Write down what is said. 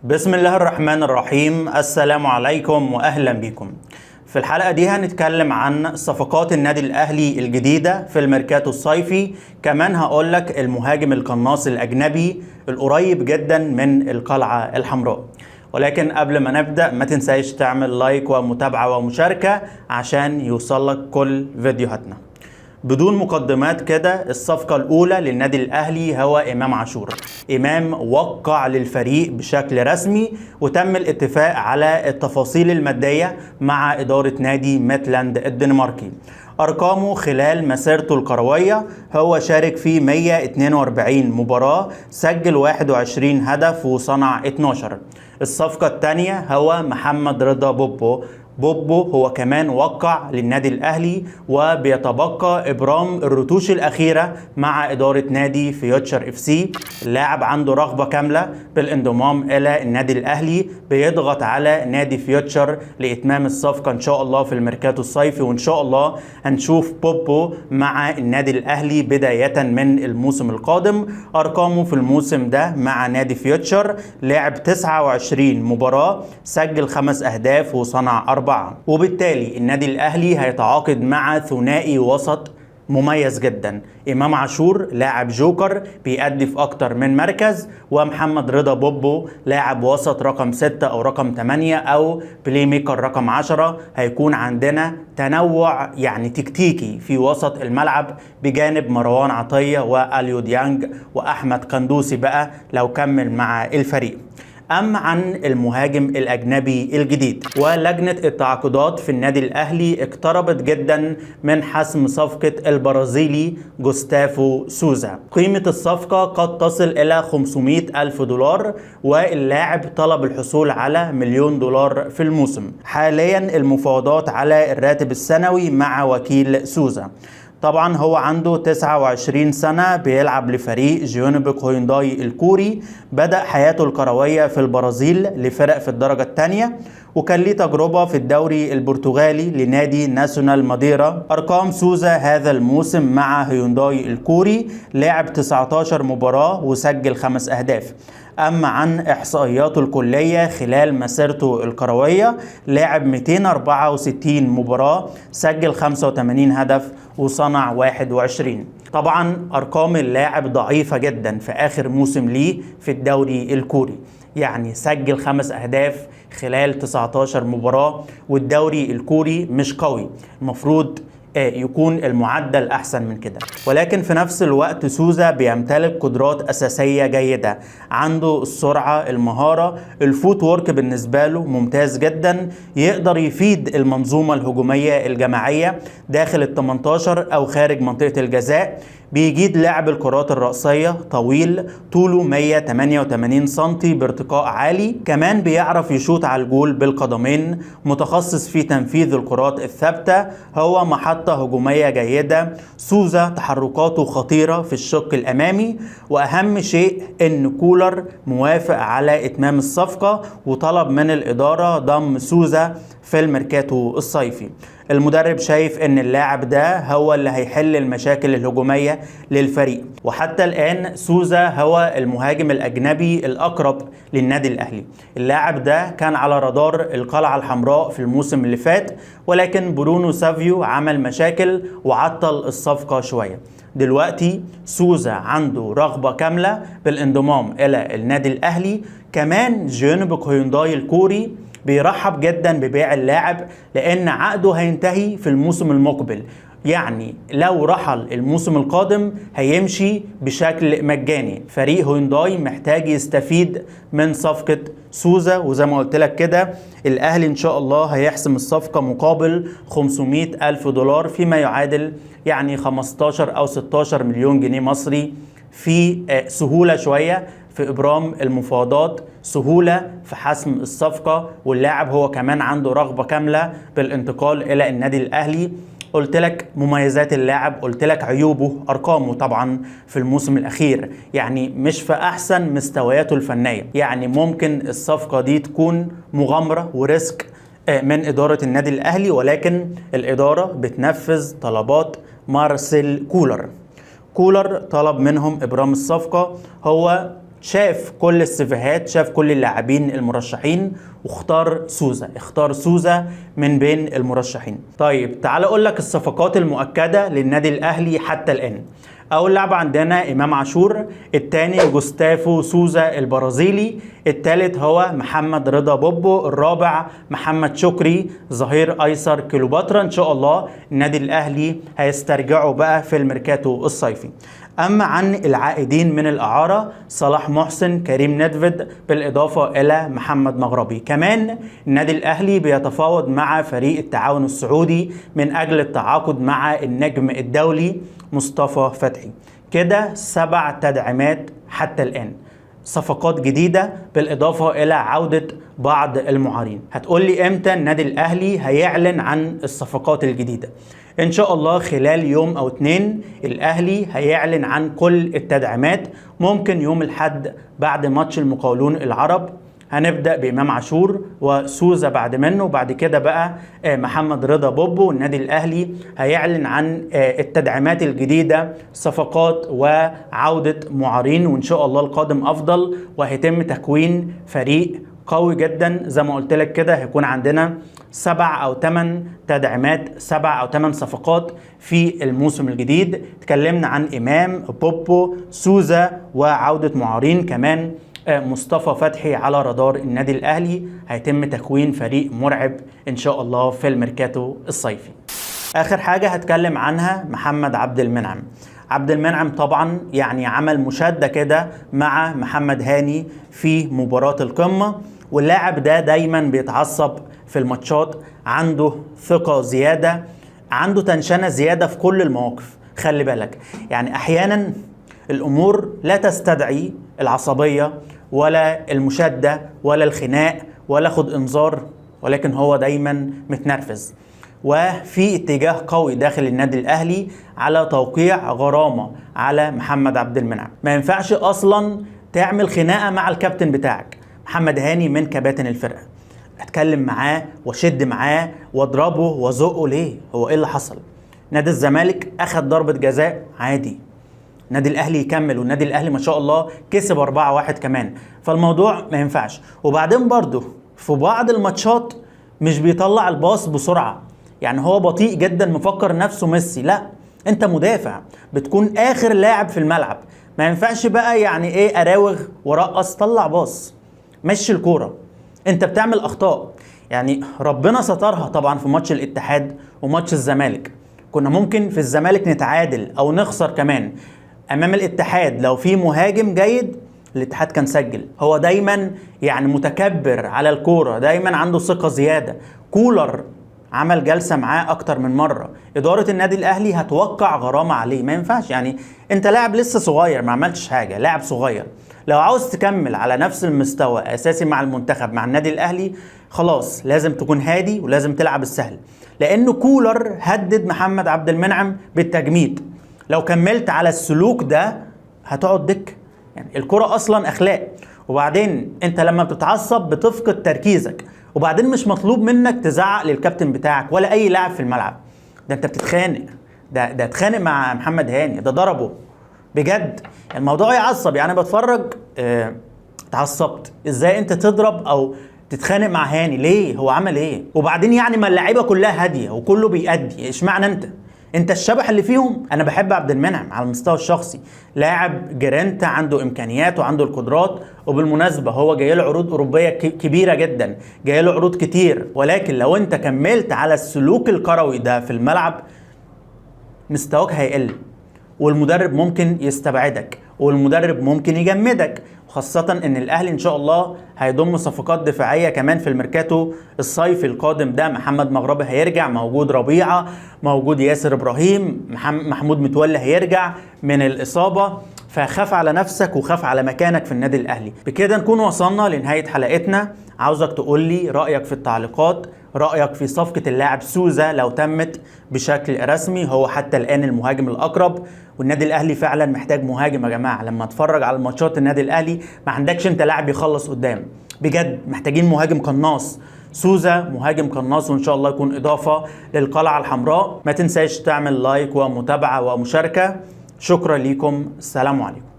بسم الله الرحمن الرحيم. السلام عليكم وأهلا بكم. في الحلقة دي هنتكلم عن صفقات النادي الأهلي الجديدة في الميركاتو الصيفي. كمان هقولك المهاجم القناص الأجنبي القريب جدا من القلعة الحمراء. ولكن قبل ما نبدأ ما تنساش تعمل لايك ومتابعة ومشاركة عشان يوصلك كل فيديوهاتنا. بدون مقدمات كده، الصفقة الأولى للنادي الأهلي هو إمام عاشور. إمام وقع للفريق بشكل رسمي وتم الاتفاق على التفاصيل المادية مع إدارة نادي ميتلاند الدنماركي. أرقامه خلال مسيرته الكروية هو شارك في 142 مباراة، سجل 21 هدف وصنع 12. الصفقة الثانية هو محمد رضا بوبو هو كمان وقع للنادي الأهلي، وبيتبقى إبرام الرتوش الأخيرة مع إدارة نادي فيوتشر اف سي. اللاعب عنده رغبة كاملة بالانضمام إلى النادي الأهلي، بيضغط على نادي فيوتشر لإتمام الصفقة إن شاء الله في الميركاتو الصيفي، وإن شاء الله هنشوف بوبو مع النادي الأهلي بداية من الموسم القادم. أرقامه في الموسم ده مع نادي فيوتشر لعب 29 مباراة، سجل 5 أهداف وصنع 4. وبالتالي النادي الأهلي هيتعاقد مع ثنائي وسط مميز جدا. إمام عاشور لاعب جوكر بيأدي في أكتر من مركز، ومحمد رضا بوبو لاعب وسط رقم 6 أو رقم 8 أو بلاي ميكر رقم 10. هيكون عندنا تنوع يعني تكتيكي في وسط الملعب بجانب مروان عطية وأليو ديانج وأحمد قندوسي بقى لو كمل مع الفريق. أما عن المهاجم الأجنبي الجديد، ولجنة التعاقدات في النادي الأهلي اقتربت جدا من حسم صفقة البرازيلي جوستافو سوزا. قيمة الصفقة قد تصل إلى 500 ألف دولار، واللاعب طلب الحصول على $1,000,000 في الموسم. حاليا المفاوضات على الراتب السنوي مع وكيل سوزا. طبعا هو عنده 29 سنة، بيلعب لفريق جيونبك هوينداي الكوري. بدأ حياته الكروية في البرازيل لفرق في الدرجة الثانية، وكان ليه تجربة في الدوري البرتغالي لنادي ناسيونال ماديرا. أرقام سوزا هذا الموسم مع هيونداي الكوري لعب 19 مباراة وسجل 5 أهداف. أما عن إحصائياته الكلية خلال مسيرته الكروية لعب 264 مباراة، سجل 85 هدف وصنع 21. طبعا أرقام اللاعب ضعيفة جدا في آخر موسم ليه في الدوري الكوري، يعني سجل 5 أهداف خلال 19 مباراة، والدوري الكوري مش قوي، المفروض يكون المعدل أحسن من كده. ولكن في نفس الوقت سوزا بيمتلك قدرات أساسية جيدة، عنده السرعة، المهارة، الفوت وورك بالنسبة له ممتاز جدا، يقدر يفيد المنظومة الهجومية الجماعية داخل ال 18 أو خارج منطقة الجزاء. بيجيد لعب الكرات الرأسية، طويل، طوله 188 سنتي بارتقاء عالي. كمان بيعرف يشوط على الجول بالقدمين، متخصص في تنفيذ الكرات الثابتة، هو محطة هجومية جيدة. سوزا تحركاته خطيرة في الشق الأمامي، وأهم شيء إن كولر موافق على إتمام الصفقة وطلب من الإدارة ضم سوزا في الميركاتو الصيفي. المدرب شايف ان اللاعب ده هو اللي هيحل المشاكل الهجومية للفريق، وحتى الآن سوزا هو المهاجم الأجنبي الأقرب للنادي الأهلي. اللاعب ده كان على رادار القلعة الحمراء في الموسم اللي فات، ولكن برونو سافيو عمل مشاكل وعطل الصفقة شوية. دلوقتي سوزا عنده رغبة كاملة بالانضمام إلى النادي الأهلي. كمان جيونبك هوينداي الكوري بيرحب جدا ببيع اللاعب، لأن عقده هينتهي في الموسم المقبل، يعني لو رحل الموسم القادم هيمشي بشكل مجاني. فريق هوينداي محتاج يستفيد من صفقة سوزا، وزي ما قلت لك كده الأهلي إن شاء الله هيحسم الصفقة مقابل 500 ألف دولار، فيما يعادل يعني 15 أو 16 مليون جنيه مصري. في سهولة شوية في إبرام المفاوضات، سهولة في حسم الصفقة، واللاعب هو كمان عنده رغبة كاملة بالانتقال إلى النادي الأهلي. قلت لك مميزات اللاعب، قلت لك عيوبه، أرقامه طبعا في الموسم الأخير يعني مش في أحسن مستوياته الفنية. يعني ممكن الصفقة دي تكون مغامرة وريسك من إدارة النادي الأهلي، ولكن الإدارة بتنفذ طلبات مارسيل كولر طلب منهم إبرام الصفقة. هو شاف كل السيفيهات، شاف كل اللاعبين المرشحين واختار سوزا، اختار سوزا من بين المرشحين. طيب تعال اقول لك الصفقات المؤكده للنادي الاهلي حتى الان. اول لاعب عندنا امام عاشور، الثاني جوستافو سوزا البرازيلي، الثالث هو محمد رضا بوبو، الرابع محمد شكري ظهير ايسر كليوباترا. ان شاء الله النادي الاهلي هيسترجعه بقى في الميركاتو الصيفي. اما عن العائدين من الاعاره، صلاح محسن، كريم ندفد، بالاضافه الى محمد مغربي. كمان النادي الاهلي بيتفاوض مع فريق التعاون السعودي من اجل التعاقد مع النجم الدولي مصطفى فتحي. كده 7 تدعيمات حتى الان، صفقات جديده بالاضافه الى عوده بعض المعارين. هتقولي امتى النادي الاهلي هيعلن عن الصفقات الجديده؟ ان شاء الله خلال يوم او 2 الاهلي هيعلن عن كل التدعيمات. ممكن يوم الاحد بعد ماتش المقاولون العرب هنبدا بامام عاشور وسوزا بعد منه، وبعد كده بقى محمد رضا بوبو. النادي الاهلي هيعلن عن التدعيمات الجديده، صفقات وعوده معارين، وان شاء الله القادم افضل، وهيتم تكوين فريق قوي جدا. زي ما قلت لك كده هيكون عندنا 7 أو 8 تدعيمات، 7 أو 8 صفقات في الموسم الجديد. تكلمنا عن إمام، بوبو، سوزا، وعودة معارين. كمان مصطفى فتحي على رادار النادي الأهلي. هيتم تكوين فريق مرعب إن شاء الله في الميركاتو الصيفي. آخر حاجة هتكلم عنها محمد عبد المنعم. عبد المنعم طبعا يعني عمل مشادة كده مع محمد هاني في مباراة القمة، واللاعب ده دايما بيتعصب في الماتشات، عنده ثقة زيادة، عنده تنشنة زيادة في كل المواقف. خلي بالك يعني أحيانا الأمور لا تستدعي العصبية ولا المشادة ولا الخناق ولا خد انذار، ولكن هو دايما متنرفز. وفي اتجاه قوي داخل النادي الاهلي على توقيع غرامه على محمد عبد المنعم. ما ينفعش اصلا تعمل خناقه مع الكابتن بتاعك. محمد هاني من كباتن الفرقه، اتكلم معاه واشد معاه واضربه وازقه ليه؟ هو ايه اللي حصل؟ نادي الزمالك اخذ ضربه جزاء عادي، النادي الاهلي يكمل، والنادي الاهلي ما شاء الله كسب 4-1 كمان. فالموضوع ما ينفعش. وبعدين برضه في بعض الماتشات مش بيطلع الباص بسرعه، يعني هو بطيء جدا مفكر نفسه ميسي. لا، انت مدافع، بتكون اخر لاعب في الملعب، ما ينفعش بقى يعني ايه اراوغ ورقص. طلع باص، مشي الكوره. انت بتعمل اخطاء، يعني ربنا سترها طبعا في ماتش الاتحاد وماتش الزمالك. كنا ممكن في الزمالك نتعادل او نخسر كمان. امام الاتحاد لو في مهاجم جيد الاتحاد كان سجل. هو دايما يعني متكبر على الكوره، دايما عنده ثقه زياده. كولر عمل جلسة معاه أكتر من مرة. إدارة النادي الأهلي هتوقع غرامة عليه. ما ينفعش، يعني أنت لاعب لسه صغير، ما عملتش حاجة، لاعب صغير. لو عاوز تكمل على نفس المستوى أساسي مع المنتخب مع النادي الأهلي، خلاص لازم تكون هادي ولازم تلعب السهل. لأنه كولر هدد محمد عبد المنعم بالتجميد. لو كملت على السلوك ده هتقعد دك. يعني الكرة أصلا أخلاق، وبعدين أنت لما بتتعصب بتفقد تركيزك، وبعدين مش مطلوب منك تزعق للكابتن بتاعك ولا اي لاعب في الملعب. ده انت بتتخانق، ده اتخانق مع محمد هاني، ده ضربه بجد. الموضوع يعصب. يعني بتفرج اتعصبت ازاي انت تضرب او تتخانق مع هاني؟ ليه؟ هو عمل ايه؟ وبعدين يعني ما اللعيبه كلها هاديه وكله بيأدي، اشمعنى انت الشبح اللي فيهم؟ انا بحب عبد المنعم على المستوى الشخصي، لاعب جرينتا، عنده امكانيات وعنده القدرات. وبالمناسبه هو جاي له عروض اوروبيه كبيره جدا، جاي له عروض كتير. ولكن لو انت كملت على السلوك الكروي ده في الملعب مستواك هيقل، والمدرب ممكن يستبعدك، والمدرب ممكن يجمدك. خاصة ان الاهلي ان شاء الله هيضم صفقات دفاعية كمان في الميركاتو الصيفي القادم ده. محمد مغربي هيرجع، موجود ربيعة، موجود ياسر ابراهيم، محمود متولي هيرجع من الاصابة. فخاف على نفسك وخاف على مكانك في النادي الاهلي. بكده نكون وصلنا لنهاية حلقتنا. عاوزك تقول لي رأيك في التعليقات، رأيك في صفقة اللاعب سوزا لو تمت بشكل رسمي. هو حتى الآن المهاجم الأقرب، والنادي الأهلي فعلا محتاج مهاجم يا جماعة. لما اتفرج على ماتشات النادي الأهلي ما عندكش انت لاعب يخلص قدام، بجد محتاجين مهاجم قناص. سوزا مهاجم قناص، وإن شاء الله يكون إضافة للقلعة الحمراء. ما تنساش تعمل لايك ومتابعة ومشاركة. شكرا لكم، السلام عليكم.